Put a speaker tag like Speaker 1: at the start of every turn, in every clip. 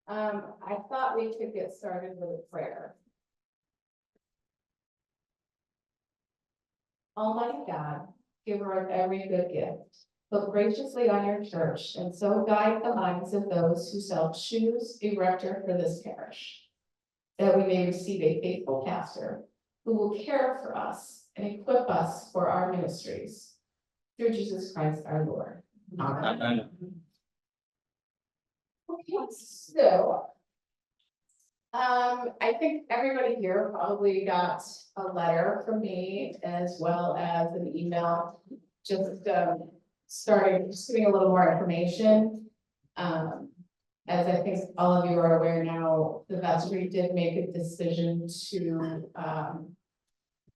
Speaker 1: I thought we could get started with a prayer. Almighty God, giver of every good gift, look graciously on your church and so guide the minds of those who shall choose a rector for this parish, that we may receive a faithful pastor who will care for us and equip us for our ministries. Through Jesus Christ our Lord. Amen. Okay, so I think everybody here probably got a letter from me as well as an email, just giving a little more information. As I think all of you are aware now, the vestry did make a decision to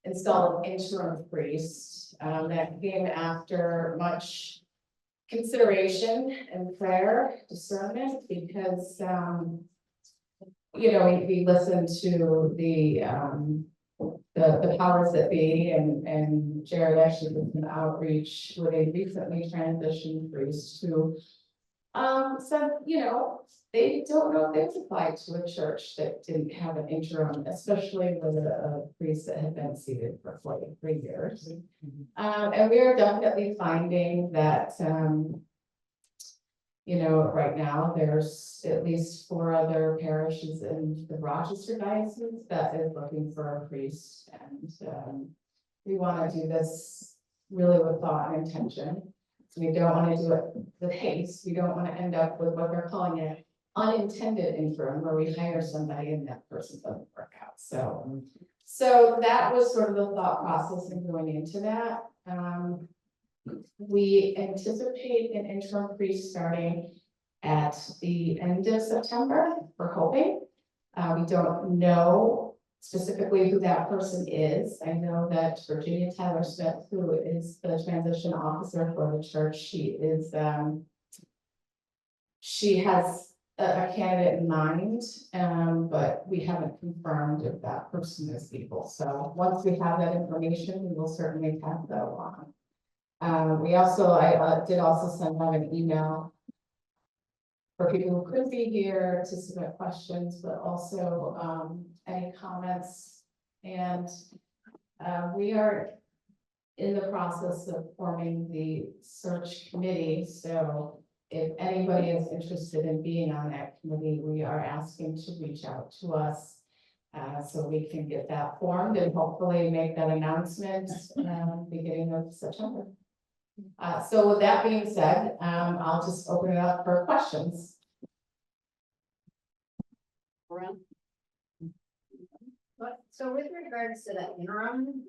Speaker 1: install an interim priest. That came after much consideration and prayer, discernment, because we listened to the powers that be, and Jared actually did an outreach with a recently transitioned priest who said, they don't know if they was applied to a church that didn't have an interim, especially with a priest that had been seated for 43 years. And we are definitely finding that, right now there's at least 4 other parishes in the Rochester diocese that is looking for a priest. And we want to do this really with thought and intention. We don't want to do it with haste. We don't want to end up with what they're calling it unintended interim, where we hire somebody and that person doesn't work out. So that was sort of the thought process in going into that. We anticipate an interim priest starting at the end of September, we're hoping. We don't know specifically who that person is. I know that Virginia Tyler Smith, who is the transition officer for the church, she has a candidate in mind, but we haven't confirmed if that person is able. So once we have that information, we will certainly pass that along. I did also send out an email for people who couldn't be here to submit questions, but also any comments. And we are in the process of forming the search committee. So if anybody is interested in being on that committee, we are asking to reach out to us so we can get that formed and hopefully make that announcement beginning of September. So with that being said, I'll just open it up for questions.
Speaker 2: So with regards to that interim,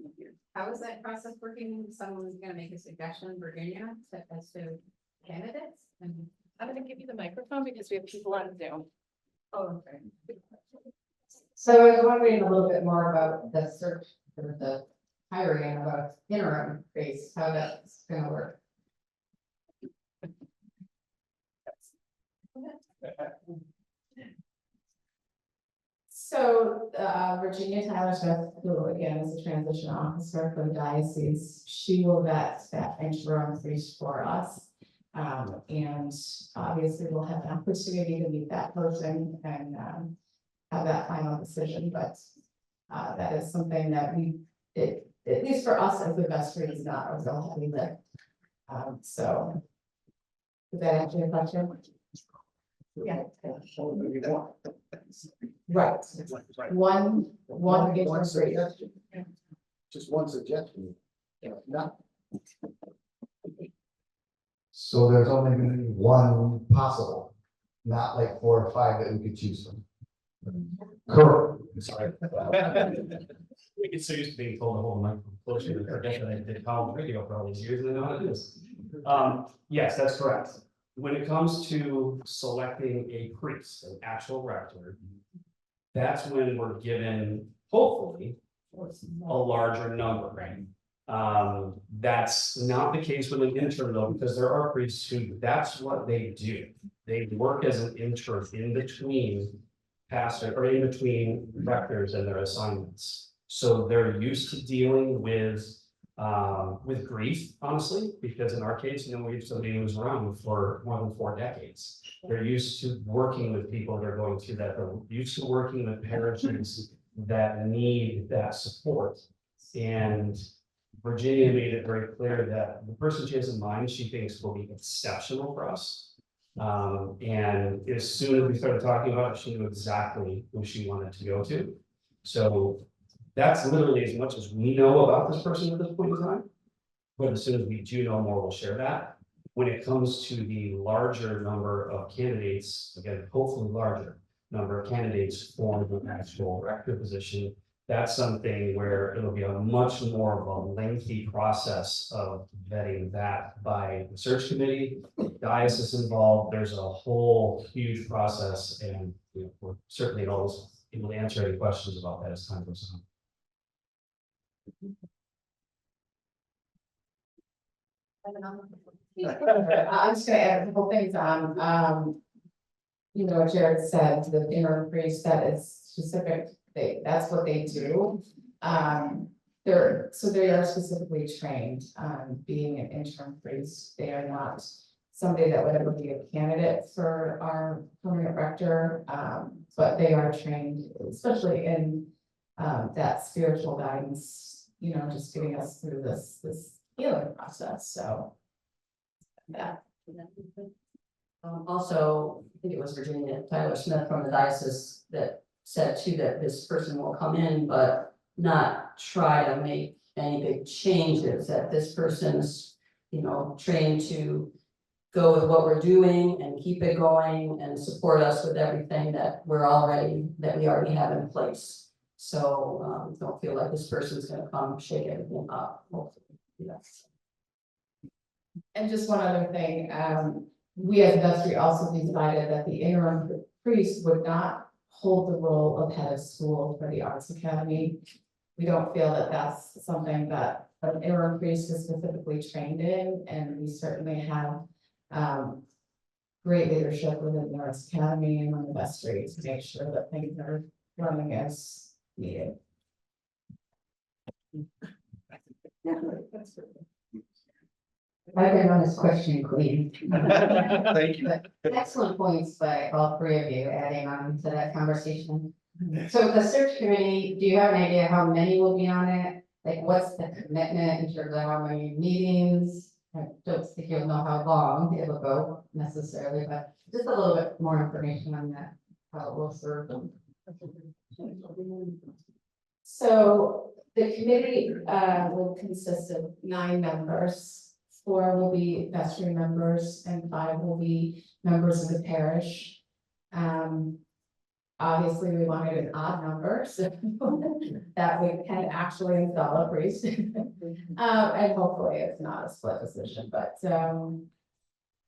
Speaker 2: how is that process working? Someone's going to make a suggestion, Virginia, as to candidates? And
Speaker 3: I'm going to give you the microphone because we have people on Zoom.
Speaker 2: oh, okay.
Speaker 4: So I was wondering a little bit more about the search for the hiring of an interim priest, how that's gonna work.
Speaker 1: So Virginia Tyler Smith, who again is a transition officer for the diocese, she will vet that interim priest for us. And obviously we'll have an opportunity to meet that person and have that final decision, but that is something that at least for us as the vestry, is not a real heavy lift. So does that answer your question? Yeah. Right. One interim priest.
Speaker 5: suggestion. Just one suggestion. Not. So there's only going to be one possible, not like 4 or 5 that we could choose from. Correct.
Speaker 6: Sorry. We get so used to being told to hold the microphone closer to forget that I did college radio for all these years and I know how to do this. Yes, that's correct. When it comes to selecting a priest, an actual rector, that's when we're given, hopefully, a larger number, right? That's not the case with an intern though, because there are priests who that's what they do. They work as an intern in between pastor or in between rectors and their assignments. So they're used to dealing with with grief, honestly, because in our case, we have somebody who's around for more than 4 decades. They're used to working with people that are going through that, they're used to working with parishes that need that support. And Virginia made it very clear that the person she has in mind, she thinks will be exceptional for us. And as soon as we started talking about it, she knew exactly who she wanted to go to. So that's literally as much as we know about this person at this point in time. But as soon as we do know more, we'll share that. When it comes to the larger number of candidates, again, hopefully larger number of candidates for the actual rector position, that's something where it'll be a much more of a lengthy process of vetting that by the search committee. Diocese involved, there's a whole huge process, and we're certainly always able to answer any questions about that as time goes on.
Speaker 1: I'm just gonna add a couple things on, what Jared said, the interim priest, that is specific, that's what they do. They are specifically trained on being an interim priest. They are not somebody that would ever be a candidate for our permanent rector, but they are trained, especially in that spiritual guidance, just getting us through this healing process, so. Yeah.
Speaker 7: Also, I think it was Virginia Tyler Smith from the diocese that said too that this person will come in, but not try to make any big changes, that this person's, trained to go with what we're doing and keep it going and support us with everything that we already have in place. So don't feel like this person's gonna come shake everything up. Hopefully, yes.
Speaker 1: And just one other thing, we as vestry also decided that the interim priest would not hold the role of head of school for the Arts Academy. We don't feel that that's something that an interim priest is specifically trained in, and we certainly have great leadership within the Arts Academy and on the vestry to make sure that things are running as needed.
Speaker 4: I've been on this question, Queen.
Speaker 5: Thank you.
Speaker 4: Excellent points by all three of you, adding on to that conversation. So the search committee, do you have an idea how many will be on it? Like, what's the commitment in terms of how many meetings? I don't think you'll know how long it'll go necessarily, but just a little bit more information on that, how it will serve them.
Speaker 1: So the committee will consist of 9 members. 4 will be vestry members and 5 will be members of the parish. Obviously, we wanted an odd number, so that we can actually install a priest. And hopefully it's not a split decision, but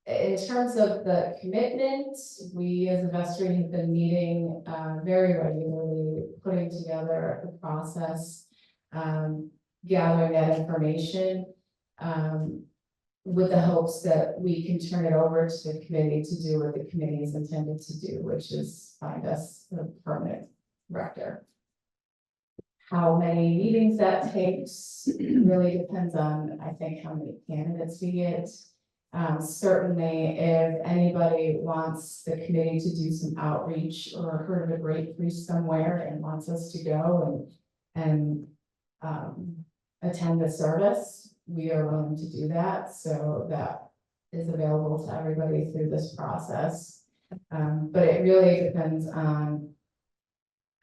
Speaker 1: in terms of the commitment, we as a vestry have been meeting very regularly, putting together the process, gathering that information, with the hopes that we can turn it over to the committee to do what the committee is intended to do, which is find us a permanent rector. How many meetings that takes really depends on, I think, how many candidates we get. Certainly, if anybody wants the committee to do some outreach or heard of a great priest somewhere and wants us to go and attend the service, we are willing to do that. So that is available to everybody through this process. But it really depends on,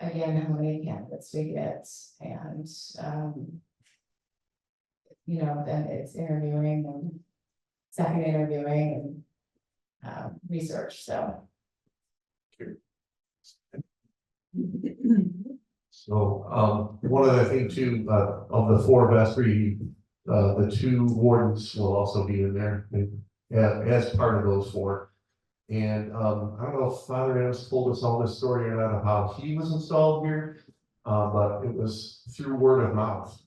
Speaker 1: again, how many candidates we get, and then it's interviewing and second interviewing and research, so.
Speaker 5: So, one other thing too, of the 4 vestry, the 2 wardens will also be in there, and, as part of those 4. And, I don't know if Father Adams told us all this story or not of how he was installed here, but it was through word of mouth.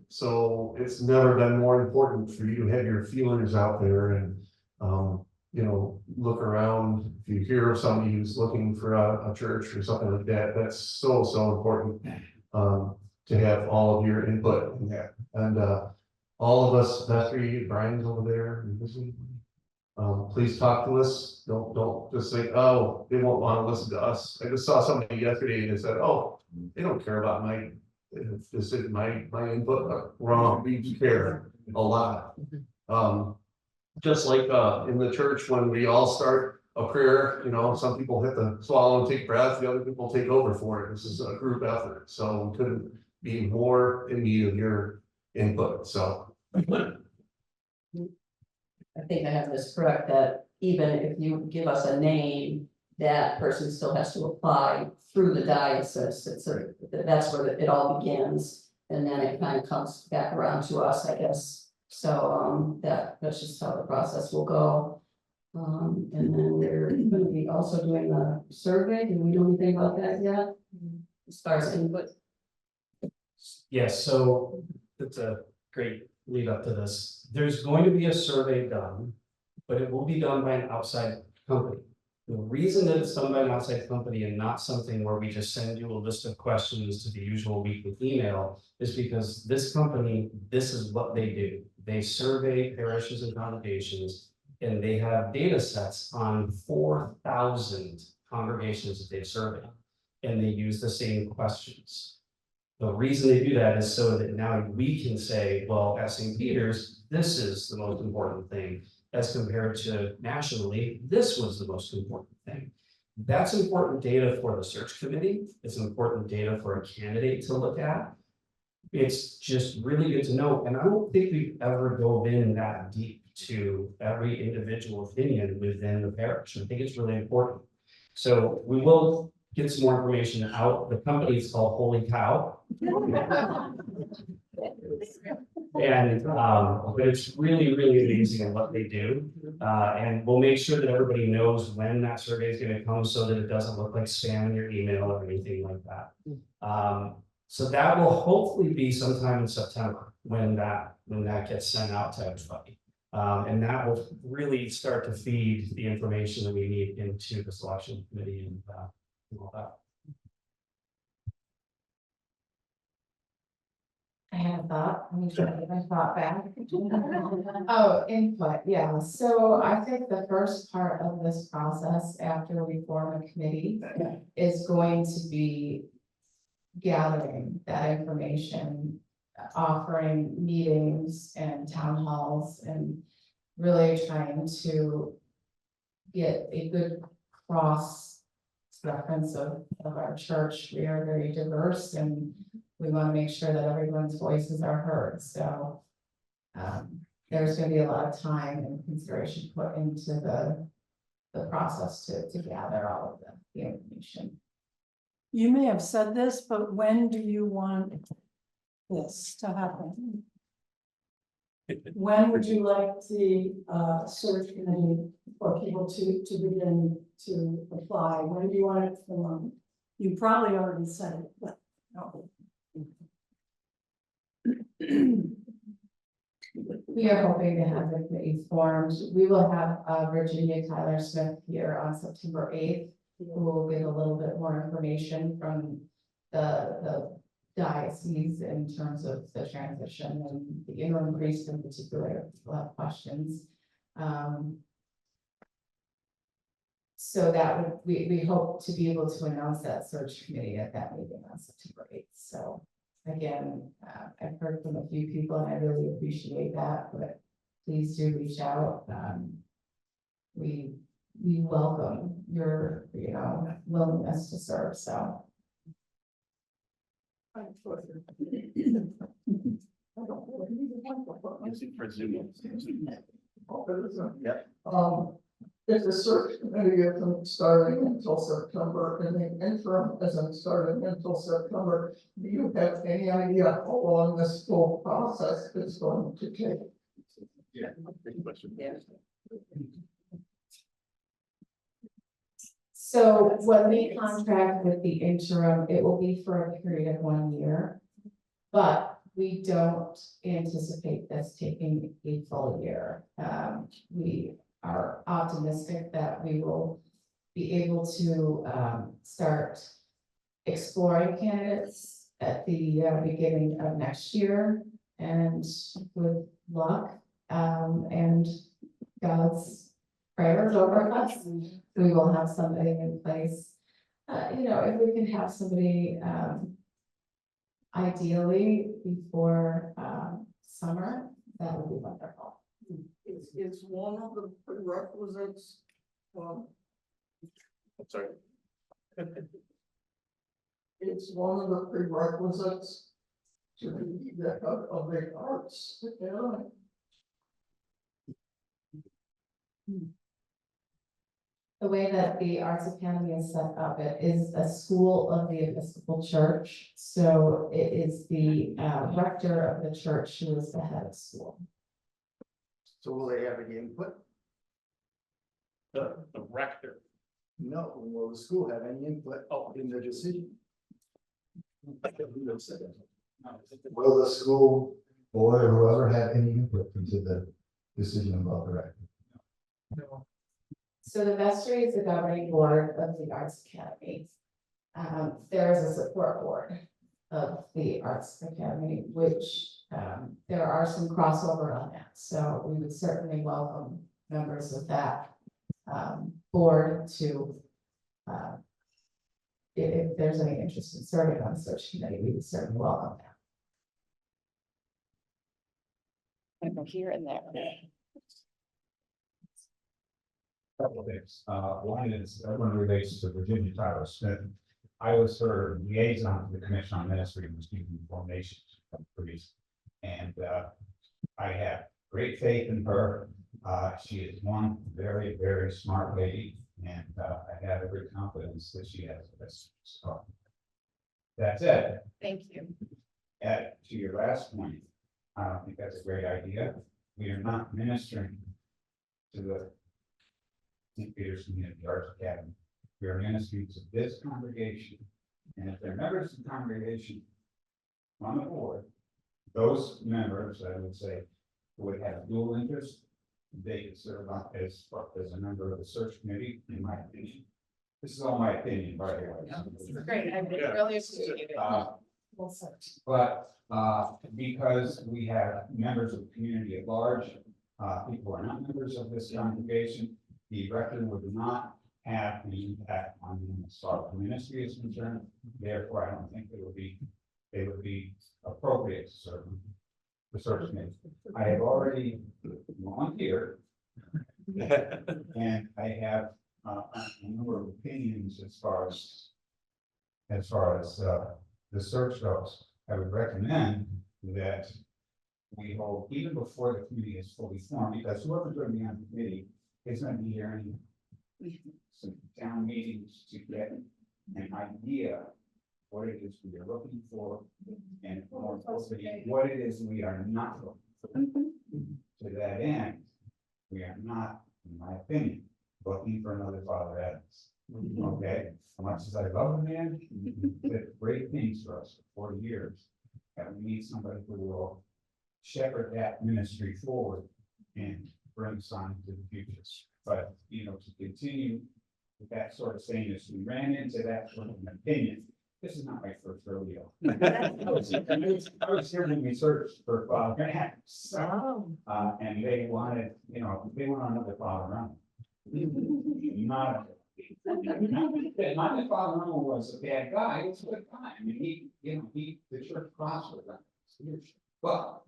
Speaker 5: So it's never been more important for you to have your feelers out there and, look around. If you hear of somebody who's looking for a church or something like that, that's so important, to have all of your input in that. And, all of us, vestry, Brian's over there. Please talk to us. Don't just say, oh, they won't want to listen to us. I just saw somebody yesterday and they said, oh, they don't care about my, this is my input. Wrong, we care a lot. Just like, in the church, when we all start a prayer, you know, some people hit the swallow and take breath, the other people take over for it. This is a group effort, so we couldn't be more in need of your input, so.
Speaker 7: I think I have this correct, that even if you give us a name, that person still has to apply through the diocese. That's where it all begins, and then it kind of comes back around to us, I guess. So, that's just how the process will go. And then we're gonna be also doing a survey. Do we know anything about that yet? As far as input?
Speaker 6: Yes, so that's a great lead up to this. There's going to be a survey done, but it will be done by an outside company. The reason that it's done by an outside company and not something where we just send you a list of questions to the usual weekly email is because this company, this is what they do. They survey parishes and congregations, and they have data sets on 4,000 congregations that they survey, and they use the same questions. The reason they do that is so that now we can say, well, at St. Peter's, this is the most important thing, as compared to nationally, this was the most important thing. That's important data for the search committee. It's important data for a candidate to look at. It's just really good to know. And I don't think we've ever dove in that deep to every individual opinion within the parish. I think it's really important. So we will get some more information out. The company is called Holy Cow. And but it's really, really amazing in what they do. And we'll make sure that everybody knows when that survey is going to come so that it doesn't look like spam in your email or anything like that. So that will hopefully be sometime in September when that gets sent out to everybody. And that will really start to feed the information that we need into the selection committee and all that.
Speaker 1: I had a thought, let me try to get my thought back. Oh, input, yeah, so I think the first part of this process after we form a committee is going to be gathering that information, offering meetings and town halls, and really trying to get a good cross reference of our church. We are very diverse, and we want to make sure that everyone's voices are heard. So there's going to be a lot of time and consideration put into the process to gather all of the information.
Speaker 8: You may have said this, but when do you want this to happen? When would you like the search committee for people to begin to apply? When do you want it formed? You probably already said it, but no.
Speaker 1: We are hoping to have the committee formed. We will have Virginia Tyler Smith here on September 8th, who will give a little bit more information from the diocese in terms of the transition, and the interim priest in particular will have questions. So that would, we hope to be able to announce that search committee at that meeting on September 8th. So again, I've heard from a few people and I really appreciate that, but please do reach out. We welcome your, willingness to serve, so.
Speaker 8: If the search committee isn't starting until September and the interim isn't starting until September, do you have any idea how long this whole process is going to take?
Speaker 5: Yeah.
Speaker 1: So when we contract with the interim, it will be for a period of 1 year, but we don't anticipate this taking a full year. We are optimistic that we will be able to start exploring candidates at the beginning of next year. and with luck, and God's prayers over us, we will have somebody in place. If we can have somebody, ideally before, summer, that would be wonderful.
Speaker 8: It's one of the prerequisites,
Speaker 5: Sorry.
Speaker 8: it's one of the prerequisites to be the head of the arts.
Speaker 1: The way that the Arts Academy is set up, it is a school of the Episcopal Church. So it is the rector of the church who is the head of school.
Speaker 9: So will they have any input?
Speaker 6: The rector.
Speaker 9: No, will the school have any input in the decision? Will the school board or whoever have any input into the decision about the rector?
Speaker 1: So the vestry is the governing board of the Arts Academy. There is a support board of the Arts Academy, which there are some crossover on that. So we would certainly welcome members of that board to, if there's any interest in serving on the search committee, we would certainly welcome that.
Speaker 3: I go here and there.
Speaker 10: Couple of things. One is, one relates to Virginia Tyler Smith. I was her liaison to the Commission on Ministry and Student Formation Committees. And I have great faith in her. She is one very, very smart lady, and I have every confidence that she has this. So that's it.
Speaker 3: Thank you.
Speaker 10: Add to your last point, I don't think that's a great idea. We are not ministering to the St. Peter's Community Arts Academy. We are ministering to this congregation. And if there are members of the congregation on the board, those members, I would say, would have dual interest. They could serve on as a member of the search committee, in my opinion. This is all my opinion, by the way.
Speaker 3: This is great. I really appreciate it.
Speaker 1: We'll search.
Speaker 10: But because we have members of the community at large, people who are not members of this congregation, the rector would not have the impact on them as far as the ministry is concerned. Therefore, I don't think they would be appropriate to serve the search committee. I have already volunteered, and I have a number of opinions as far as the search goes. I would recommend that we hold, even before the committee is fully formed, because whoever's going to be on the committee is going to be hearing some town meetings to get an idea what it is we are looking for, and more importantly, what it is we are not looking for. To that end, we are not, in my opinion, looking for another Father Adams. Okay, as much as I love the man, he did great things for us for 40 years. And we need somebody who will shepherd that ministry forward and bring some to the future. But, to continue with that sort of sameness, we ran into that sort of an opinion. This is not my first rodeo. I was here when we searched for Father Adams. And they wanted, they went on another Father Adams. Not that Father Adams was a bad guy, he was a good guy. I mean, the church prospered on his leadership. But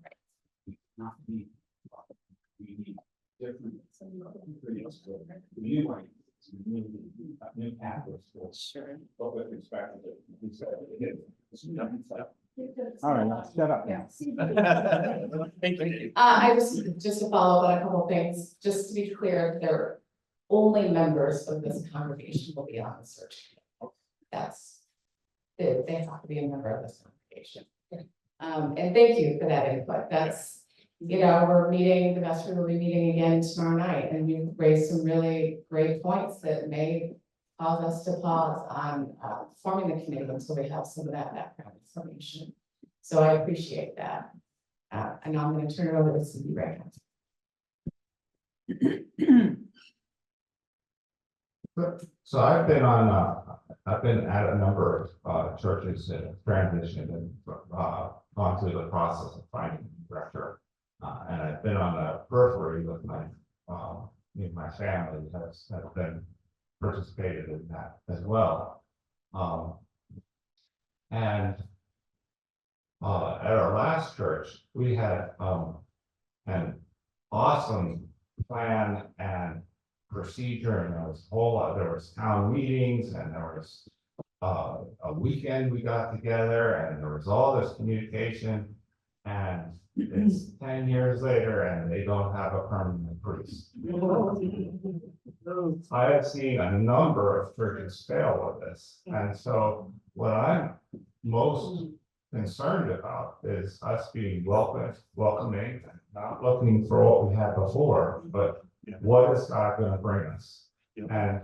Speaker 10: not me. We need different. New ways, new pathways.
Speaker 3: Sure.
Speaker 10: But with respect to
Speaker 9: All right, now shut up.
Speaker 1: Yeah.
Speaker 6: Thank you.
Speaker 1: I just to follow up on a couple of things, just to be clear, they're only members of this congregation will be on the search committee. That's, they have to be a member of this congregation. And thank you for that input. That's, we're meeting, the vestry will be meeting again tomorrow night, and you raised some really great points that may cause us to pause on forming the committee until we have some of that background information. So I appreciate that. And now I'm going to turn it over to Cindy right now.
Speaker 10: So I've been at a number of churches that have transitioned and gone through the process of finding a director. And I've been on the periphery with my family has been participated in that as well. And at our last church, we had an awesome plan and procedure, and there was town meetings, and there was a weekend we got together, and there was all this communication, and it's 10 years later, and they don't have a permanent priest. I have seen a number of churches fail with this, and so what I'm most concerned about is us being welcoming, and not looking for what we had before, but what is God going to bring us? And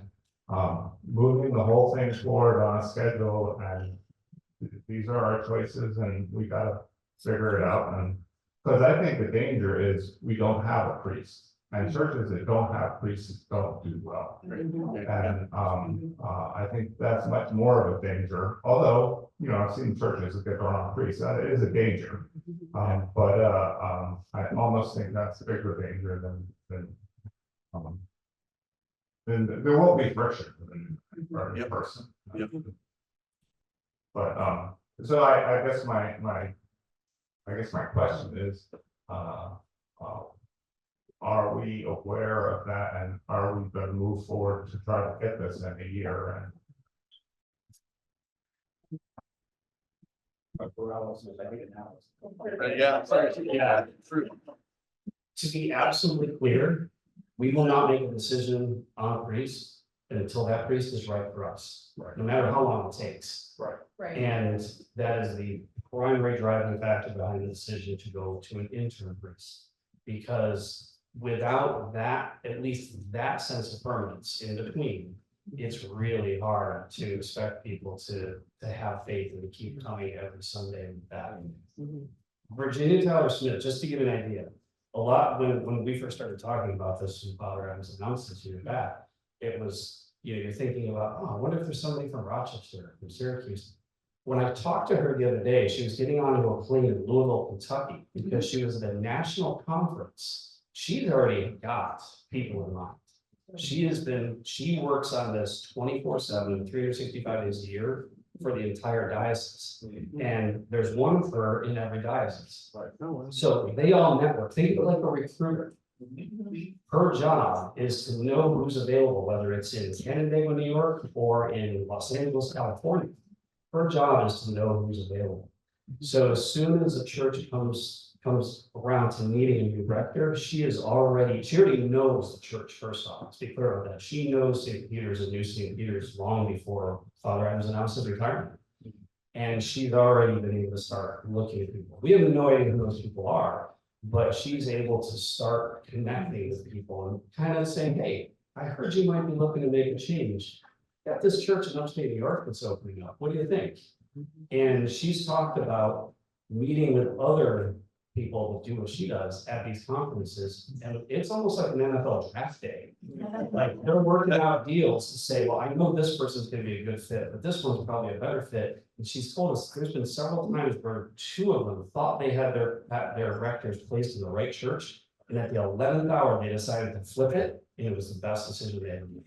Speaker 10: moving the whole thing forward on a schedule, and these are our choices, and we got to figure it out. And because I think the danger is we don't have a priest, and churches that don't have priests don't do well. And I think that's much more of a danger, although, I've seen churches that get their own priests, that is a danger. But I almost think that's a bigger danger than there won't be friction for a person. But so I guess my question is, are we aware of that, and are we going to move forward to try to get this in a year?
Speaker 6: Yeah. To be absolutely clear, we will not make a decision on a priest until that priest is right for us, no matter how long it takes.
Speaker 1: Right.
Speaker 6: And that is the primary driving factor behind the decision to go to an interim priest. Because without that, at least that sense of permanence in between, it's really hard to expect people to have faith and to keep coming every Sunday with that. Virginia Tyler Smith, just to give an idea, a lot when we first started talking about this, and Father Adams announced this year back, it was, you're thinking about, I wonder if there's somebody from Rochester, from Syracuse. When I talked to her the other day, she was getting onto a plane in Louisville, Kentucky, because she was at a national conference. She's already got people in mind. She works on this 24/7, 365 days a year for the entire diocese. And there's one of her in every diocese. So they all network. Think of it like a recruiter. Her job is to know who's available, whether it's in Canandaigua, New York, or in Los Angeles, California. Her job is to know who's available. So as soon as a church comes around to needing a new rector, she already knows the church. First off, let's be clear on that. She knows St. Peter's and New St. Peter's long before Father Adams announced his retirement. And she's already been able to start looking at people. We have no idea who those people are, but she's able to start connecting with people and kind of saying, hey, I heard you might be looking to make a change. Got this church in upstate New York that's opening up. What do you think? And she's talked about meeting with other people that do what she does at these conferences, and it's almost like an NFL draft day. Like they're working out deals to say, well, I know this person's going to be a good fit, but this one's probably a better fit. And she's told us there's been several times where two of them thought they had their rectors placed in the right church, and at the 11th hour they decided to flip it, and it was the best decision they ever made.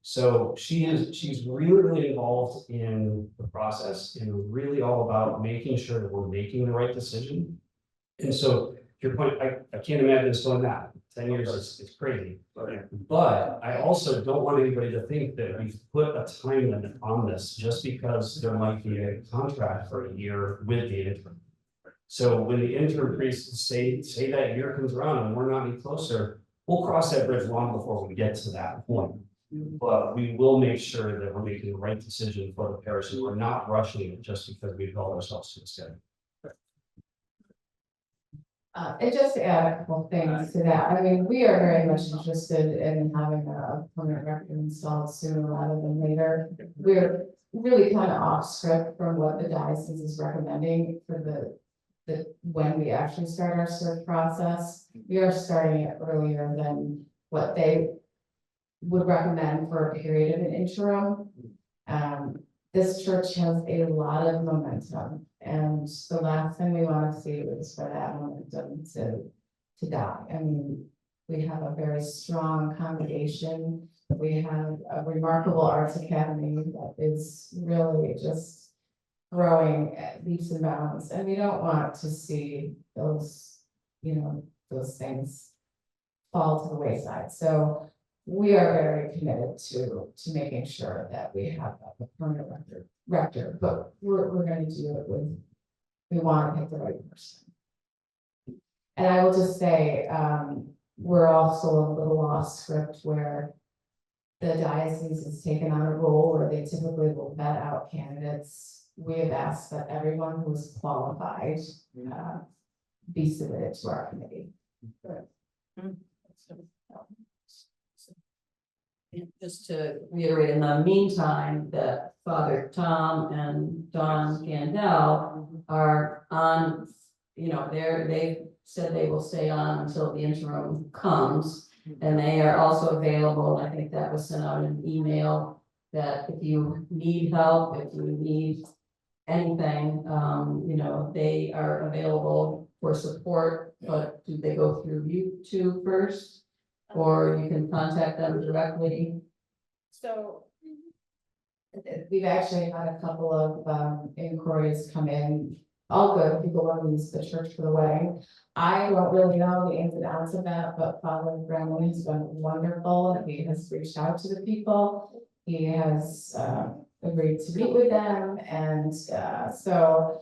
Speaker 6: So she's really involved in the process, and really all about making sure that we're making the right decision. And so, to your point, I can't imagine it's going that 10 years. It's crazy. But I also don't want anybody to think that we've put a time limit on this just because there might be a contract for a year with the interim. So when the interim priests say that year comes around and we're not any closer, we'll cross that bridge long before we get to that point. But we will make sure that we're making the right decision for the parish, and we're not rushing it just because we've held ourselves to a schedule.
Speaker 1: And just to add a couple things to that, I mean, we are very much interested in having a permanent rector installed sooner rather than later. We're really kind of off script from what the diocese is recommending for the when we actually start our search process. We are starting it earlier than what they would recommend for a period of an interim. This church has a lot of momentum. And the last thing we want to see is for that momentum to die. I mean, we have a very strong congregation. We have a remarkable arts academy that is really just growing at leaps and bounds. And we don't want to see those, those things fall to the wayside. So we are very committed to making sure that we have a permanent rector, but we're going to do it with, we want to pick the right person. And I will just say, we're also a little off script where the diocese has taken on a role where they typically will vet out candidates. We have asked that everyone who is qualified be submitted to our committee.
Speaker 7: And just to reiterate, in the meantime, that Father Tom and Don Gandel are on, they said they will stay on until the interim comes. And they are also available, I think that was sent out in an email, that if you need help, if you need anything, they are available for support, but do they go through you two first? Or you can contact them directly?
Speaker 1: So we've actually had a couple of inquiries come in, all good, people want to use the church for the wedding. I don't really know the ins and outs of that, but Father Gremlin has been wonderful, and he has reached out to the people. He has agreed to meet with them, and so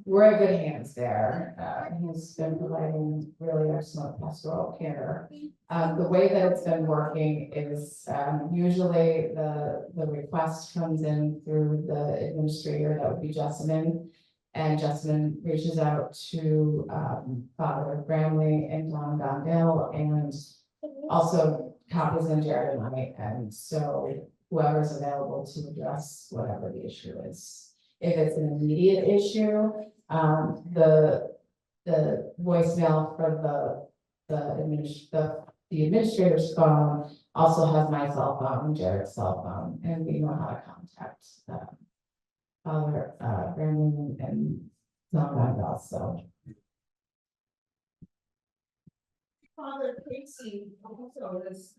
Speaker 1: we're in good hands there. He's been providing really excellent pastoral care. The way that it's been working is usually the request comes in through the administrator, that would be Jessamine. And Jessamine reaches out to Father Bramley and Don Gondell, and also copies in Jared and I. And so whoever's available to address whatever the issue is. If it's an immediate issue, the voicemail for the administrator's phone also has my cell phone and Jared's cell phone, and we know how to contact Father Brandon and Don also.
Speaker 8: Father Casey also is.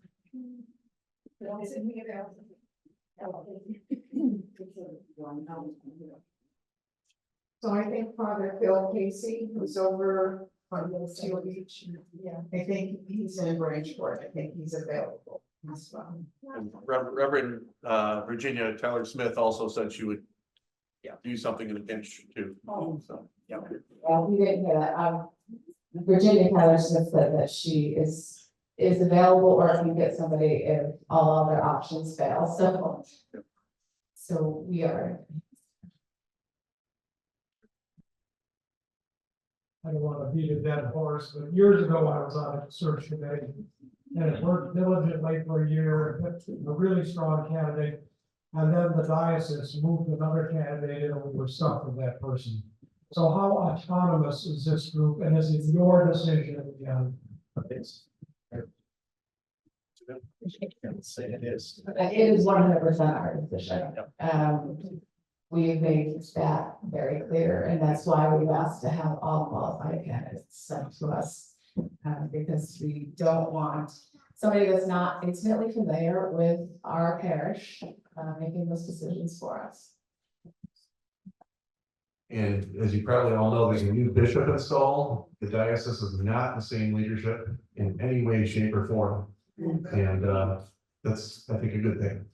Speaker 8: So I think Father Phil Casey, who's over on the Seal Beach, I think he's in Bridgeport. I think he's available as well.
Speaker 5: And Reverend Virginia Tyler Smith also said she would do something in a pinch too. So, yeah.
Speaker 1: We didn't hear that. Virginia Tyler Smith said that she is available, or can get somebody if all other options fail. So we are.
Speaker 11: I don't want to beat a dead horse, but years ago I was on a search committee and it worked diligently for a year, a really strong candidate. And then the diocese moved another candidate and we were stuck with that person. So how autonomous is this group, and is it your decision at the end?
Speaker 5: Say it is.
Speaker 1: It is 100% our decision. We've made that very clear, and that's why we've asked to have all qualified candidates sent to us, because we don't want somebody that's not intimately familiar with our parish making those decisions for us.
Speaker 5: And as you probably all know, there's a new bishop installed. The diocese is not the same leadership in any way, shape, or form. And that's, I think, a good thing.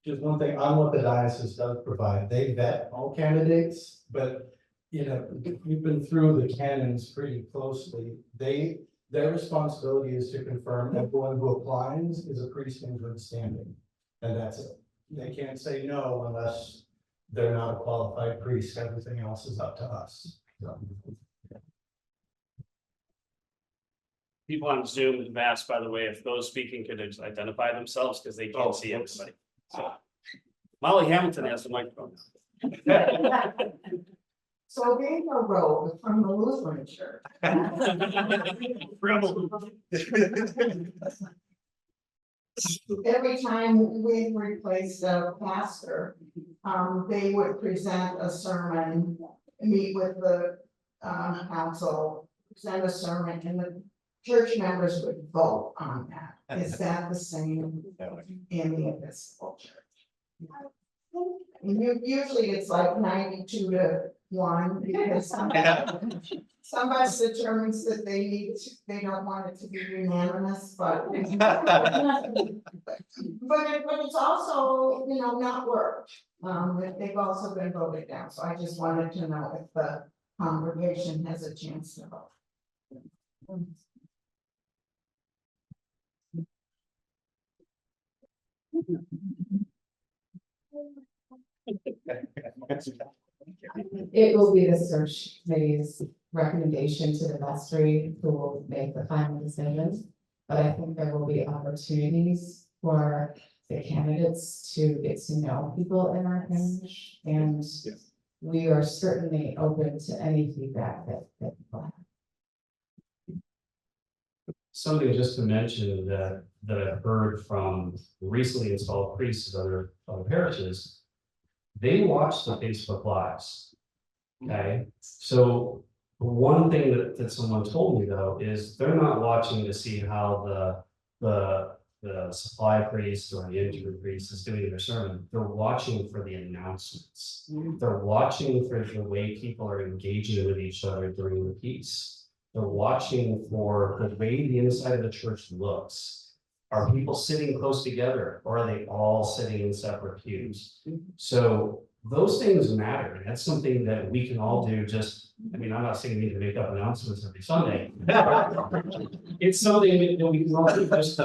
Speaker 12: Just one thing on what the diocese does provide, they vet all candidates, but we've been through the canons pretty closely. Their responsibility is to confirm everyone who applies is a priest in good standing. And that's it. They can't say no unless they're not a qualified priest. Everything else is up to us. So.
Speaker 6: People on Zoom have asked, by the way, if those speaking could identify themselves because they can't see everybody. So, Molly Hamilton has the microphone.
Speaker 8: So Gabriel Road from the Lutheran Church.
Speaker 6: Rebel.
Speaker 8: every time we replaced a pastor, they would present a sermon, meet with the, council, present a sermon, and the church members would vote on that. Is that the same in the Episcopal Church? Usually it's like 92-1, because somebody determines that they don't want it to be unanimous, but. But it's also, not worked, they've also been voted down, so I just wanted to know if the congregation has a chance to vote.
Speaker 1: It will be the search committee's recommendation to the vestry who will make the final decision. But I think there will be opportunities for the candidates to get to know people in our parish. And we are certainly open to any feedback that people have.
Speaker 6: Something just to mention that I've heard from recently installed priests of other parishes. They watch the Facebook Lives. Okay, so one thing that someone told me though is they're not watching to see how the supply priest or the interim priest is doing their sermon. They're watching for the announcements. They're watching for the way people are engaging with each other during the piece. They're watching for the way the inside of the church looks. Are people sitting close together, or are they all sitting in separate pews? So those things matter. And that's something that we can all do. I'm not saying we need to make up announcements every Sunday. It's something that we can all do. Just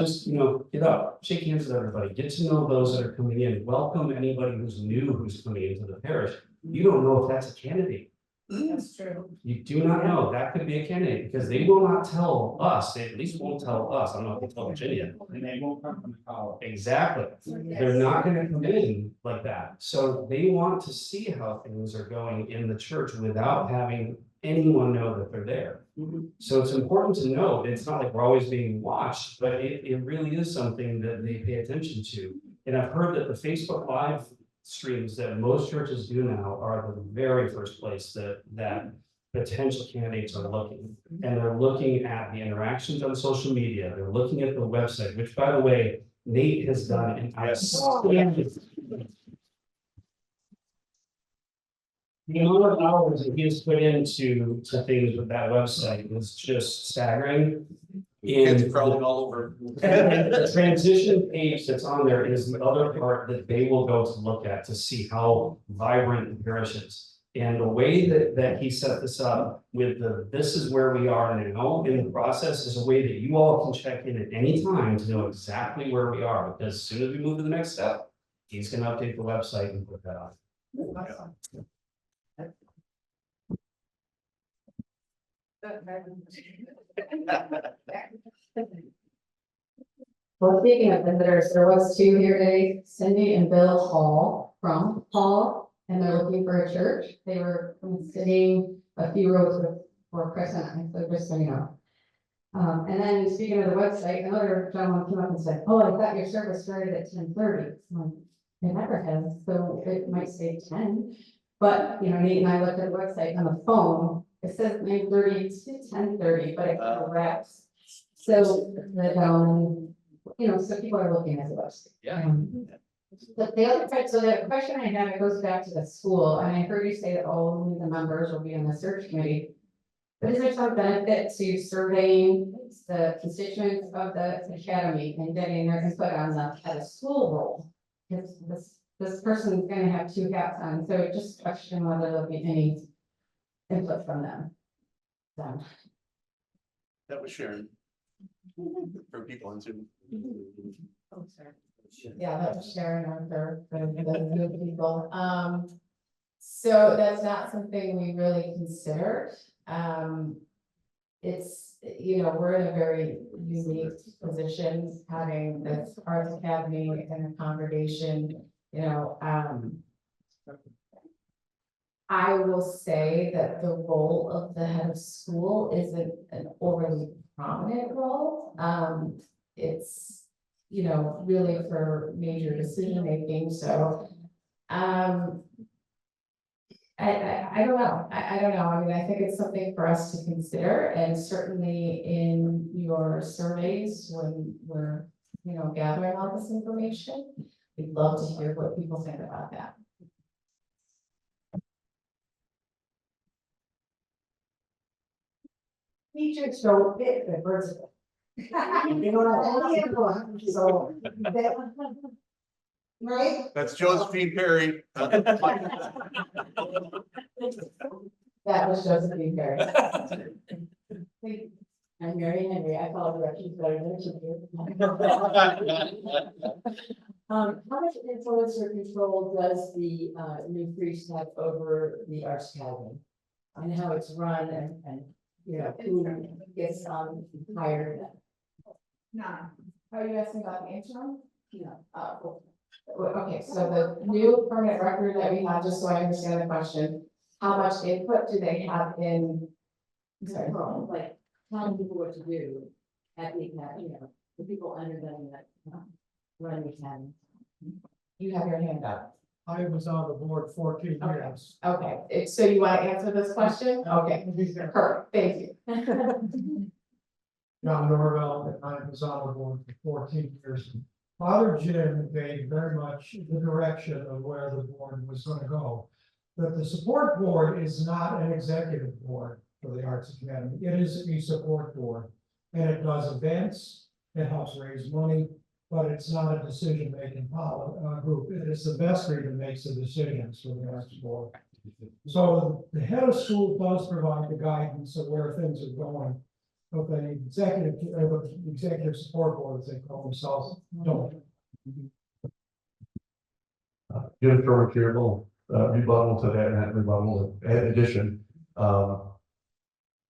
Speaker 6: get up, shake hands with everybody, get to know those that are coming in, welcome anybody who's new who's coming into the parish. You don't know if that's a candidate.
Speaker 2: That's true.
Speaker 6: You do not know. That could be a candidate because they will not tell us. They at least won't tell us. I don't know if they tell Virginia.
Speaker 10: And they won't come from the college.
Speaker 6: Exactly. They're not going to come in like that. So they want to see how things are going in the church without having anyone know that they're there. So it's important to note, it's not like we're always being watched, but it really is something that they pay attention to. And I've heard that the Facebook Live streams that most churches do now are the very first place that potential candidates are looking. And they're looking at the interactions on social media. They're looking at the website, which by the way, Nate has done an outstanding. The amount of hours that he has put into things with that website is just staggering. And
Speaker 5: crawling all over.
Speaker 6: the transition page that's on there is the other part that they will go to look at to see how vibrant the parish is. And the way that he set this up with this is where we are now in the process is a way that you all can check in at any time to know exactly where we are. Because as soon as we move to the next step, he's going to update the website and put that on.
Speaker 4: Well, speaking of visitors, there was 2 here today, Cindy and Bill Hall from Hall, and they're looking for a church. They were sitting a few rows for Crescent, so just so you know. And then speaking of the website, another gentleman came up and said, "Oh, I thought your service started at 10:30. It never has, so it might say 10. But, Nate and I looked at the website on the phone, it says 9:30 to 10:30, but it wraps. So the so people are looking at the website.
Speaker 6: Yeah.
Speaker 4: But the other part, so the question I have, it goes back to the school, and I heard you say that only the members will be in the search committee. But is there some benefit to surveying the constituents of the academy and getting their input on the school role? Because this person's gonna have 2 hats on, so just question whether there'll be any input from them.
Speaker 5: That was Sharon. For people on Zoom.
Speaker 2: Oh, sorry.
Speaker 1: Yeah, that's Sharon Arthur, for the good people. So that's not something we really considered. It's, we're in a very unique position, having this arts academy and a congregation, I will say that the role of the head of school isn't an overly prominent role. It's, you know, really for major decision making, so. I don't know, I don't know, I mean, I think it's something for us to consider, and certainly in your surveys, when we're, you know, gathering all this information, we'd love to hear what people think about that.
Speaker 8: Teachers don't pick the principal. You know, so, right?
Speaker 5: That's Josephine Perry.
Speaker 1: That was Josephine Perry.
Speaker 7: I'm Mary Henry, I follow directions better than you. How much influence or control does the new priest have over the Arts Academy? And how it's run and you know, who gets hired?
Speaker 1: No. Are you asking about the interim?
Speaker 7: No.
Speaker 1: Okay, so the new permanent record that we have, just so I understand the question, how much input do they have in? Sorry.
Speaker 7: Like telling people what to do at the academy, you know, the people under them that run the academy.
Speaker 1: You have your hand up.
Speaker 11: I was on the board 14
Speaker 1: Okay.
Speaker 11: years.
Speaker 1: Okay, so you want to answer this question? Okay, perfect, thank you.
Speaker 11: John Norvell, and I was on the board for 14 years. Father Jim gave very much the direction of where the board was going to go. But the support board is not an executive board for the Arts Academy. It is a support board. And it does events, it helps raise money, but it's not a decision-making group. It is the vestry that makes the decisions for the Arts Board. So the head of school does provide the guidance of where things are going. But the executive support board, as they call themselves, don't.
Speaker 5: Give for material, rebuttal to that, and that rebuttal, in addition,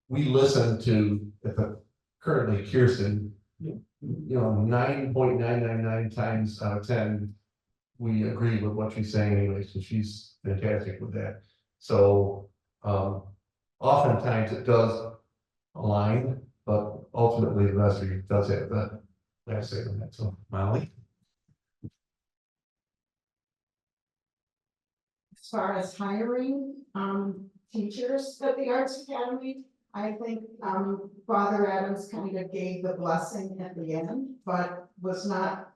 Speaker 5: we listen to, currently Kirsten, you know, 9.999 times out of 10, we agree with what she's saying anyway, so she's fantastic with that. So, oftentimes it does align, but ultimately the vestry does have the last say on that, so Molly.
Speaker 8: As far as hiring, teachers at the Arts Academy, I think, Father Adams kind of gave the blessing at the end, but was not,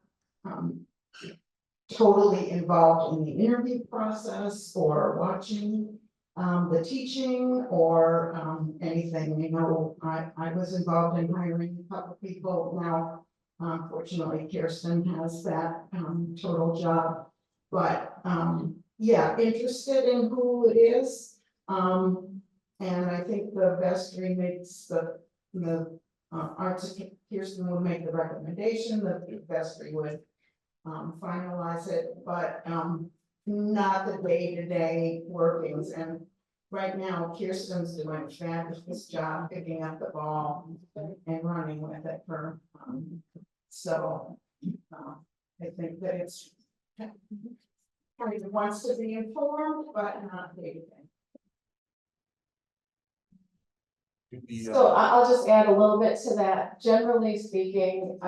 Speaker 8: totally involved in the interview process or watching, the teaching or, anything. You know, I was involved in hiring a couple people now. Fortunately, Kirsten has that, total job, but, yeah, interested in who it is. And I think the vestry makes the Arts, Kirsten would make the recommendation, the vestry would finalize it, but not the day-to-day workings. And right now, Kirsten's doing a fabulous job picking up the ball and running with it for, so I think that it's kind of wants to be informed, but not day-to-day.
Speaker 1: So I'll just add a little bit to that. Generally speaking,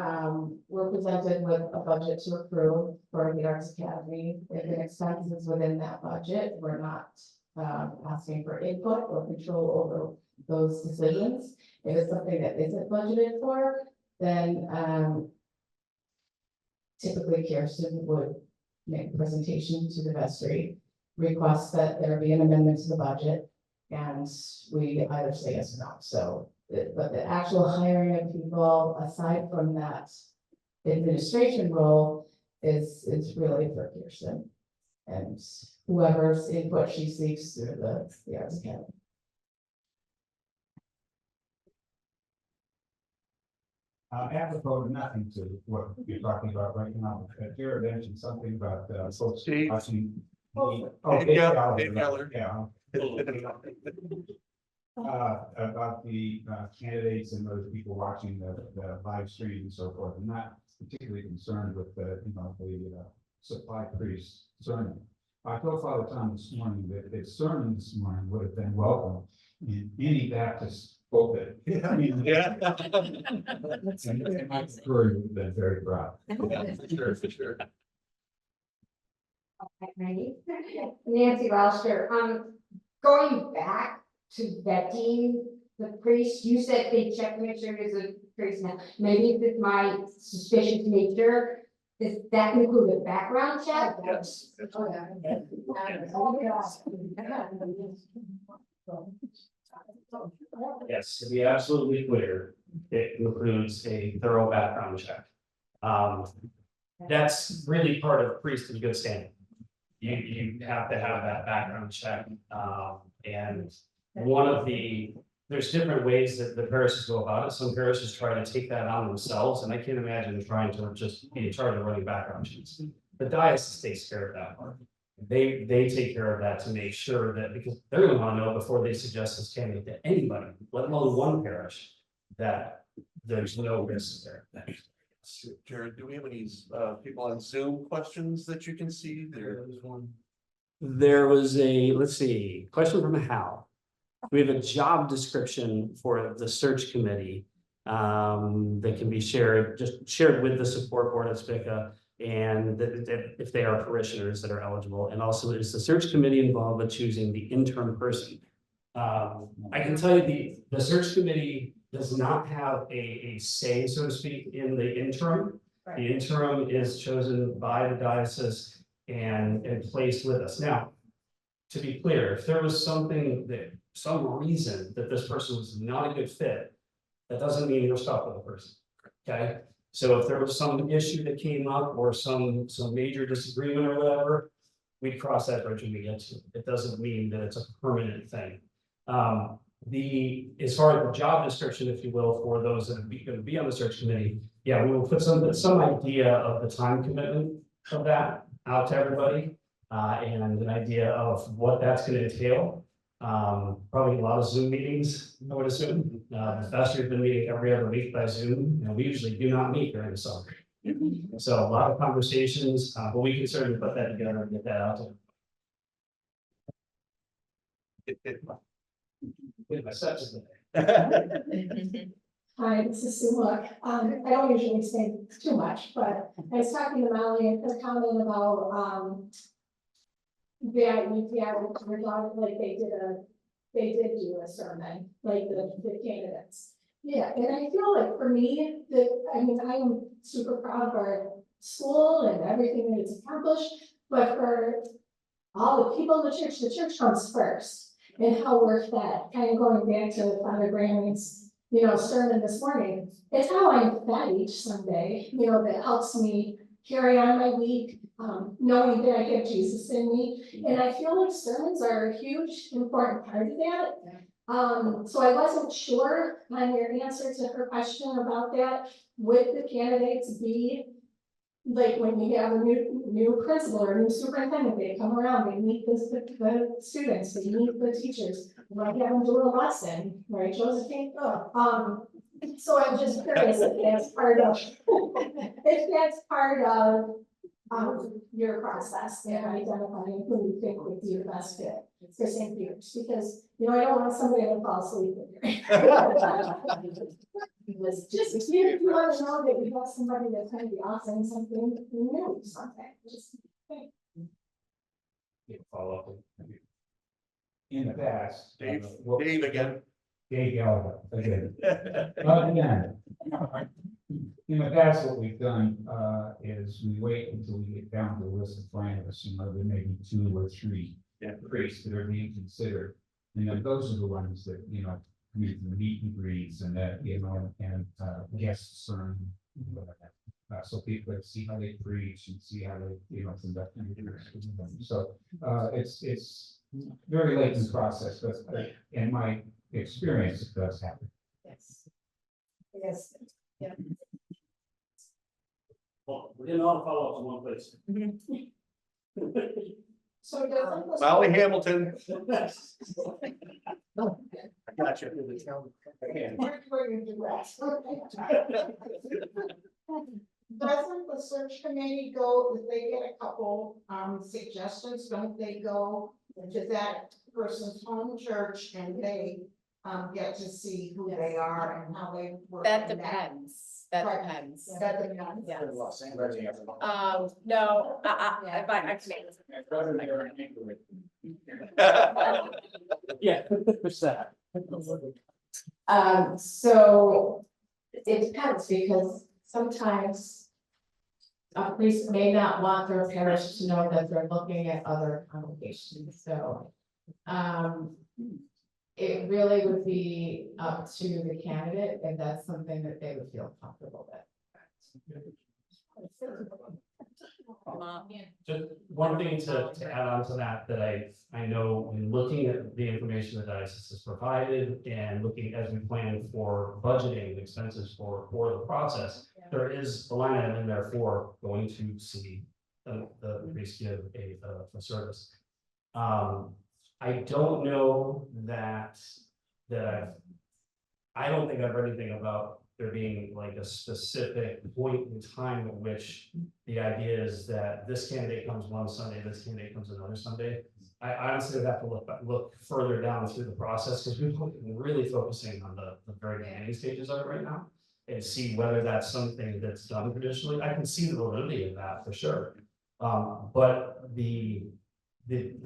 Speaker 1: we're presented with a budget to approve for the Arts Academy. If an expense is within that budget, we're not asking for input or control over those decisions. If it's something that isn't budgeted for, then typically Kirsten would make a presentation to the vestry, request that there be an amendment to the budget, and we either say yes or no. So, but the actual hiring of people, aside from that administration role, is really for Kirsten and whoever's input she seeks through the Arts Academy.
Speaker 10: Apropos to nothing to what you're talking about right now, Jared mentioned something about, folks
Speaker 5: Steve.
Speaker 10: watching.
Speaker 5: Dave Geller.
Speaker 10: Yeah. About the candidates and those people watching the live stream and so forth. I'm not particularly concerned with the, you know, the supply priest sermon. I told Father Tom this morning that his sermon this morning would have been welcome in any Baptist Both it.
Speaker 5: Yeah.
Speaker 10: I mean,
Speaker 5: Yeah.
Speaker 10: And my career has been very proud.
Speaker 5: Yeah, for sure.
Speaker 13: Nancy Rolster, going back to vetting the priest, you said they check to make sure there's a priest now. Maybe if it's my suspicious nature, does that include a background check?
Speaker 5: Yes.
Speaker 6: Yes, to be absolutely clear, it includes a thorough background check. That's really part of priest in good standing. You have to have that background check, and one of there's different ways that the parishes go about it. Some parishes try to take that on themselves, and I can't imagine trying to just be in charge of running background checks. The diocese takes care of that part. They take care of that to make sure that, because they're gonna wanna know before they suggest this candidate to anybody, let alone one parish, that there's no risk there.
Speaker 5: Jared, do we have any people on Zoom questions that you can see? There's one.
Speaker 6: There was let's see, question from Hal. We have a job description for the search committee. That can be shared with the support board at SPICA. And that if they are parishioners that are eligible, and also is the search committee involved with choosing the interim person? I can tell you the search committee does not have a say, so to speak, in the interim. The interim is chosen by the diocese and placed with us. Now, to be clear, if there was some reason that this person was not a good fit, that doesn't mean you're stuck with the person, okay? So if there was some issue that came up or some major disagreement or whatever, we'd cross that bridge when we get to it. It doesn't mean that it's a permanent thing. As far as the job description, if you will, for those that are going to be on the search committee, yeah, we will put some idea of the time commitment of that out to everybody, and an idea of what that's going to entail. Probably a lot of Zoom meetings, I would assume. The vestry's been meeting every other week by Zoom, and we usually do not meet during the summer. So a lot of conversations, but we can certainly put that together and get that out there.
Speaker 14: Hi, this is Sue Look. I don't usually say too much, but I was talking to Molly and her comment about regarding like they did do a sermon, like the candidates. Yeah, and I feel like for me, I am super proud of our school and everything that it's accomplished, but for all the people in the church comes first. And how we're fed, kind of going back to Father Graham's, sermon this morning. It's how I'm fed each Sunday, that helps me carry on my week, knowing that I have Jesus in me. And I feel like sermons are a huge, important part of that. So I wasn't sure on your answer to her question about that. Would the candidates be like when you have a new principal or a new superintendent, they come around, they meet the students, they meet the teachers, like have them do a lesson, right, Josephine? So I'm just curious if that's part of, your process and identifying who you think would be the best fit for St. Peter's, because, I don't want somebody to fall asleep with just you want to know that you have somebody that's going to be offering something new, something.
Speaker 6: Follow up.
Speaker 10: In the past.
Speaker 5: Dave again.
Speaker 10: Dave Gallagher, again. Again. In the past, what we've done, is we wait until we get down to the list of finalists, there may be 2 or 3 priests that are being considered. And then those are the ones that, meet and greets and that, and guest sermon. So people see how they preach and see how they, conduct their. So, it's very late in the process, but in my experience, it does happen.
Speaker 14: Yes. Yeah.
Speaker 6: Well, we didn't all follow up in one place.
Speaker 14: So doesn't
Speaker 5: Molly Hamilton.
Speaker 6: I got you.
Speaker 8: Doesn't the search committee go, if they get a couple suggestions, don't they go to that person's home church and they
Speaker 13: get to see who they are and how they work.
Speaker 3: That
Speaker 13: in
Speaker 3: depends, that
Speaker 13: Pardon?
Speaker 3: depends.
Speaker 13: That depends.
Speaker 3: Yes. No, I
Speaker 6: Yeah, there's that.
Speaker 1: So it depends because sometimes a priest may not want their parish to know that they're looking at other congregations, so. It really would be up to the candidate if that's something that they would feel comfortable with.
Speaker 6: Just one thing to add on to that I know in looking at the information the diocese has provided and looking as we plan for budgeting expenses for the process, there is a line item in there for going to see the priest give a service. I don't know that I don't think I've heard anything about there being like a specific point in time at which the idea is that this candidate comes one Sunday, this candidate comes another Sunday. I honestly would have to look further down through the process because we've been really focusing on the very beginning stages of it right now and see whether that's something that's done traditionally. I can see the validity of that for sure. But the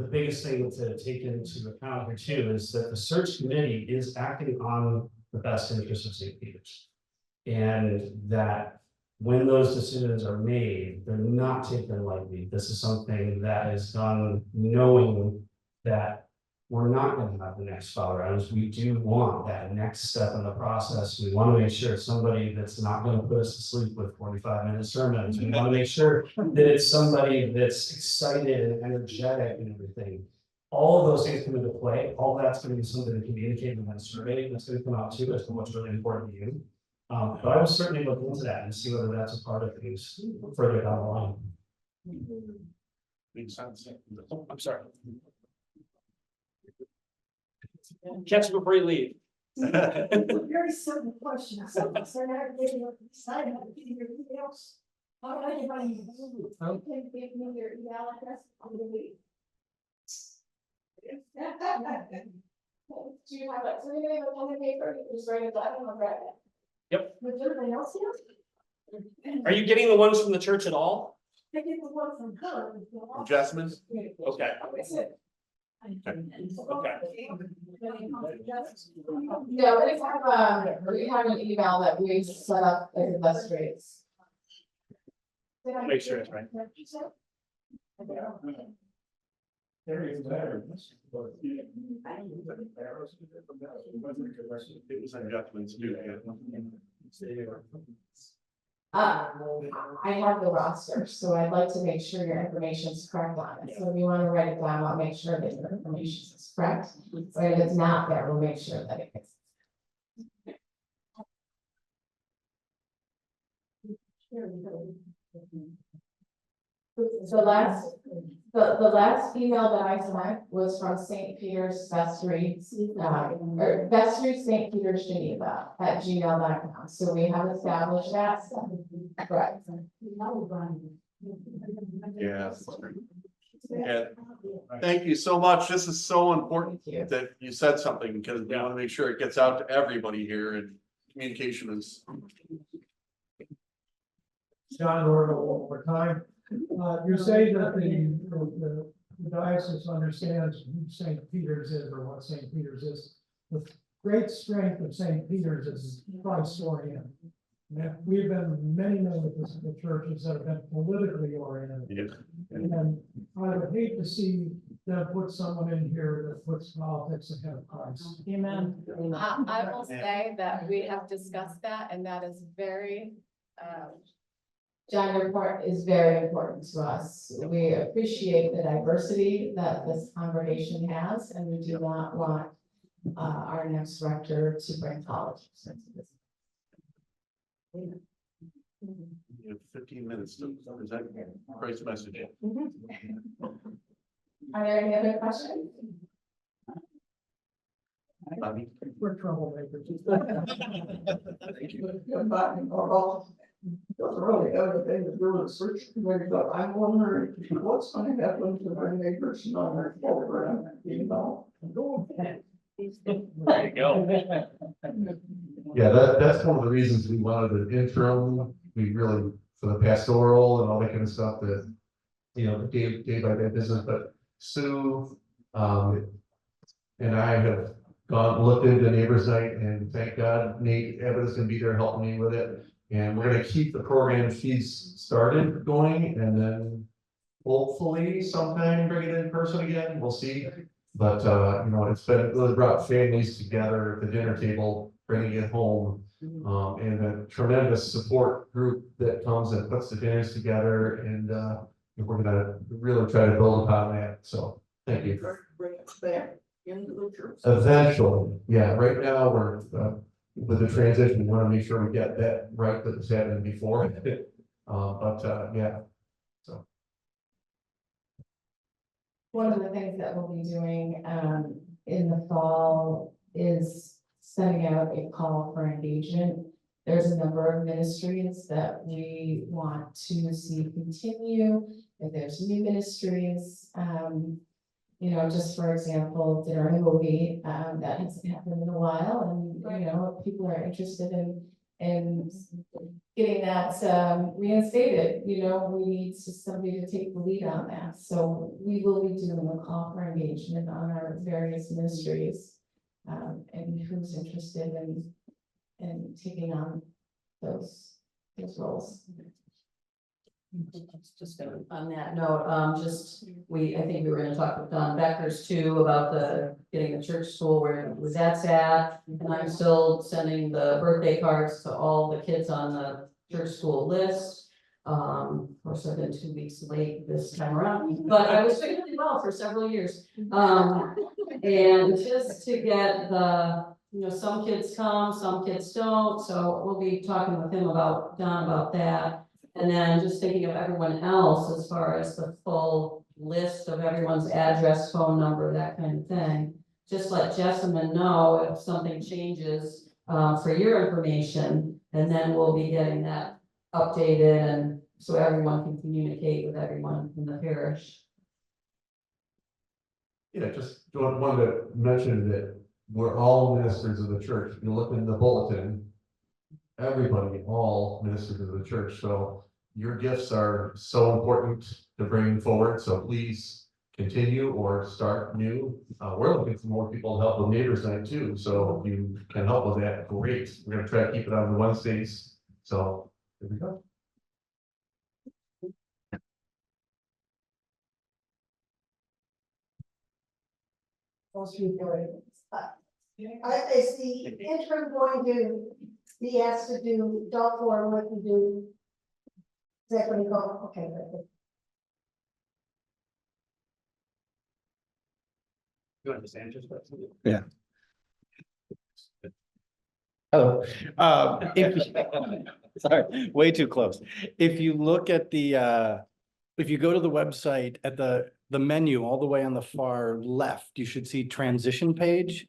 Speaker 6: biggest thing to take into account here too is that the search committee is acting on the best interest of St. Peter's. And that when those decisions are made, they're not taken lightly. This is something that is done knowing that we're not going to have the next fall rounds. We do want that next step in the process. We want to make sure it's somebody that's not going to put us to sleep with 45-minute sermons. We want to make sure that it's somebody that's excited and energetic and everything. All of those things come into play. All that's going to be something that can be indicated in that survey that's going to come out too as to what's really important to you. But I will certainly look into that and see whether that's a part of things further down the line.
Speaker 5: Makes sense.
Speaker 6: Oh, I'm sorry. Catch you before you leave.
Speaker 14: Very simple question. Some of us are not getting what decided how to get your emails. How do I get my emails? You can give me your email address on the week.
Speaker 1: Do you have a, so you have a pen and paper, you can just write it down and I'll grab it.
Speaker 6: Yep.
Speaker 14: Would everybody else here?
Speaker 6: Are you getting the ones from the church at all?
Speaker 14: I get the one from her.
Speaker 6: Jasmine? Okay.
Speaker 14: That's it.
Speaker 1: Yeah, we have an email that we set up in the vestry.
Speaker 6: Make sure it's right.
Speaker 5: It was adjustments too.
Speaker 1: I have the roster, so I'd like to make sure your information is correct on it. So if you want to write it down, I'll make sure that your information is correct. But if it's not there, we'll make sure that it is. The last email that I sent was from St. Peter's Vestry, or Vestry St. Peter's Geneva at gmail.com. So we have established that. Right.
Speaker 5: Yeah. And thank you so much. This is so important that you said something because we want to make sure it gets out to everybody here and communication is.
Speaker 11: John, one more time. You say that the diocese understands who St. Peter's is or what St. Peter's is. The great strength of St. Peter's is Christ oriented. And we've been many of the churches that have been politically oriented.
Speaker 5: Yeah.
Speaker 11: And I would hate to see them put someone in here that puts politics ahead of Christ.
Speaker 3: Amen. I will say that we have discussed that and that is very,
Speaker 1: John, your part is very important to us. We appreciate the diversity that this congregation has, and we do not want our next rector to bring politics into this.
Speaker 5: You have 15 minutes to present Christ's message.
Speaker 1: Are there any other questions?
Speaker 11: We're troublemakers.
Speaker 5: Thank you.
Speaker 8: Come back and doesn't really have anything to do with the search committee, but I'm wondering what's going to happen to my neighbors on their program, you know? Go ahead.
Speaker 6: There you go.
Speaker 5: Yeah, that's one of the reasons we wanted an interim, we really, for the pastoral and all that kind of stuff that, you know, day by day business, but Sue, and I have looked into neighbors night, and thank God Nate Evans gonna be there helping me with it. And we're gonna keep the program she's started going, and then hopefully sometime bring it in person again, we'll see. But, you know, it's been really brought families together at the dinner table, bringing it home. And a tremendous support group that comes and puts the dinners together, and, we're gonna really try to build upon that, so, thank you.
Speaker 8: Bring it back into the church.
Speaker 5: Eventually, yeah, right now, we're, with the transition, we wanna make sure we get that right that was happening before. Yeah, so.
Speaker 1: One of the things that we'll be doing in the fall is sending out a call for engagement. There's a number of ministries that we want to see continue. If there's new ministries, you know, just for example, dinner and movie, that hasn't happened in a while, and you know, if people are interested in getting that reinstated, you know, we need somebody to take the lead on that. So we will be doing a call for engagement on our various ministries, and who's interested in taking on those roles.
Speaker 7: Just gonna, on that note, I think we were gonna talk with Don Beckers too about getting the church school where that's at. And I'm still sending the birthday cards to all the kids on the church school list. Of course, I've been 2 weeks late this time around, but I was doing really well for several years. And just to get some kids come, some kids don't, so we'll be talking with him Don about that. And then just thinking of everyone else as far as the full list of everyone's address, phone number, that kind of thing. Just let Jessamine know if something changes for your information, and then we'll be getting that updated, and so everyone can communicate with everyone in the parish.
Speaker 5: Yeah, just wanted to mention that we're all ministers of the church. If you look in the bulletin, everybody, all ministers of the church. So your gifts are so important to bring forward. So please continue or start new. We're looking for more people to help with neighbors night too. So if you can help with that, great. We're gonna try to keep it on the Wednesdays. So here we go.
Speaker 14: Most people are. Is the interim going to be asked to do adult forum like we do? Is that going to go? Okay, good.
Speaker 6: You understand just what?
Speaker 15: Yeah. Hello. Sorry, way too close. If you look at if you go to the website at the menu all the way on the far left, you should see transition page.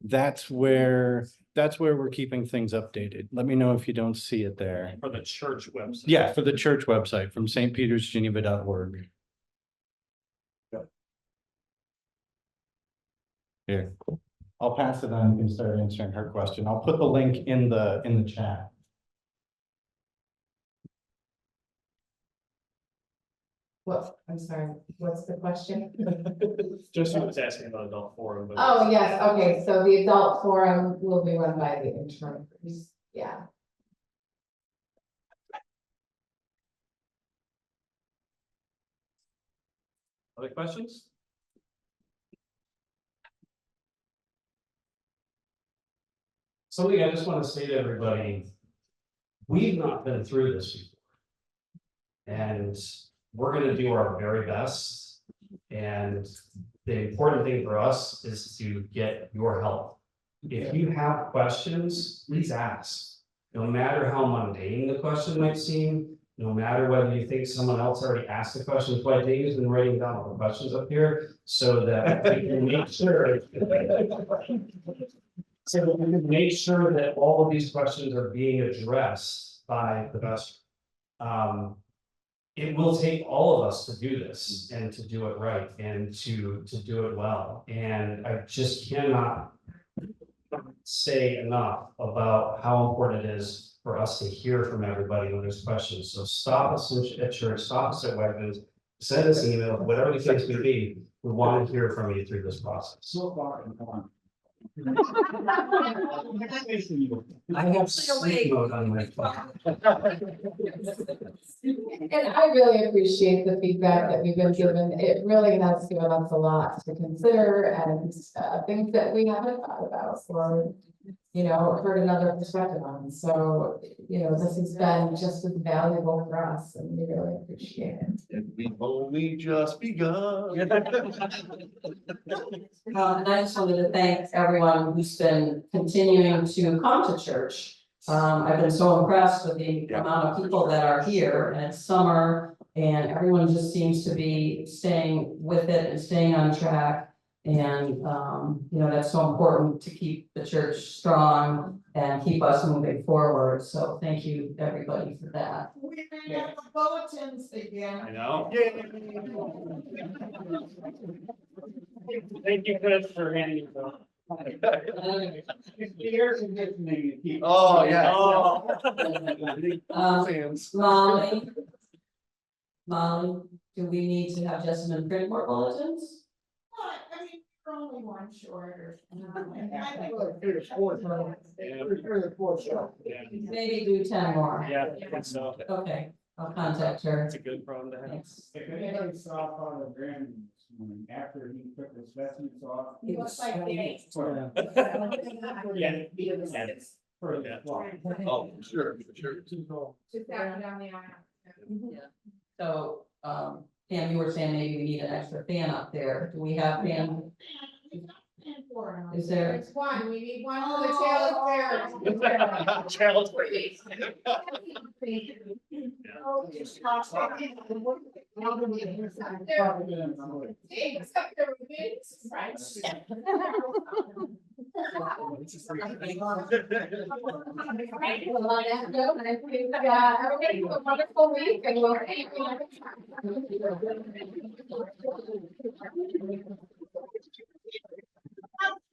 Speaker 15: That's where we're keeping things updated. Let me know if you don't see it there.
Speaker 6: For the church website.
Speaker 15: Yeah, for the church website from stpetersgeneva.org. Here, I'll pass it on. You can start answering her question. I'll put the link in the chat.
Speaker 1: I'm sorry, what's the question?
Speaker 6: Just was asking about adult forum. But
Speaker 1: Oh, yes, okay, so the adult forum will be run by the interim, yeah.
Speaker 6: Other questions? Something I just want to say to everybody, we've not been through this before. And we're going to do our very best. And the important thing for us is to get your help. If you have questions, please ask. No matter how mundane the question might seem, no matter whether you think someone else already asked the question, that's why Dave's been writing down all the questions up here so that we can make sure. So that we can make sure that all of these questions are being addressed by the best. it will take all of us to do this and to do it right and to do it well. And I just cannot say enough about how important it is for us to hear from everybody when there's questions. So stop us at church, stop us at Wegmans, send us email, whatever the case may be. We want to hear from you through this process.
Speaker 10: So far, and on.
Speaker 6: I have sleep mode on my phone.
Speaker 1: And I really appreciate the feedback that we've been given. It really has given us a lot to consider and things that we haven't thought about or, you know, heard another perspective on. So, you know, this has been just as valuable for us and we really appreciate it.
Speaker 5: And we've only just begun.
Speaker 7: And I just wanted to thank everyone who's been continuing to come to church. I've been so impressed with the amount of people that are here, and it's summer, and everyone just seems to be staying with it and staying on track. And, you know, that's so important to keep the church strong and keep us moving forward. So thank you, everybody, for that.
Speaker 8: We may have bulletins again.
Speaker 6: I know. Thank you, Chris, for handing it over.
Speaker 10: The air conditioning to keep.
Speaker 5: Oh, yeah.
Speaker 7: Molly, do we need to have Jessamine print more bulletins?
Speaker 8: I mean, we're only one short or.
Speaker 7: Maybe do 10 more.
Speaker 6: Yeah, I think so.
Speaker 7: Okay, I'll contact her.
Speaker 6: It's a good problem to have.
Speaker 7: Thanks.
Speaker 10: If anybody saw Father Graham this morning, after he took his vestments off.
Speaker 7: He looks like
Speaker 10: Danny.
Speaker 6: Yeah.
Speaker 10: For the floor.
Speaker 5: Oh, sure.
Speaker 2: Just down the aisle.
Speaker 7: So, Pam, you were saying maybe we need an extra fan up there. Do we have fan? Is there?
Speaker 2: There's one, we need one for the tail of
Speaker 6: Challenge.
Speaker 1: Everybody have a wonderful week and we'll see you next time.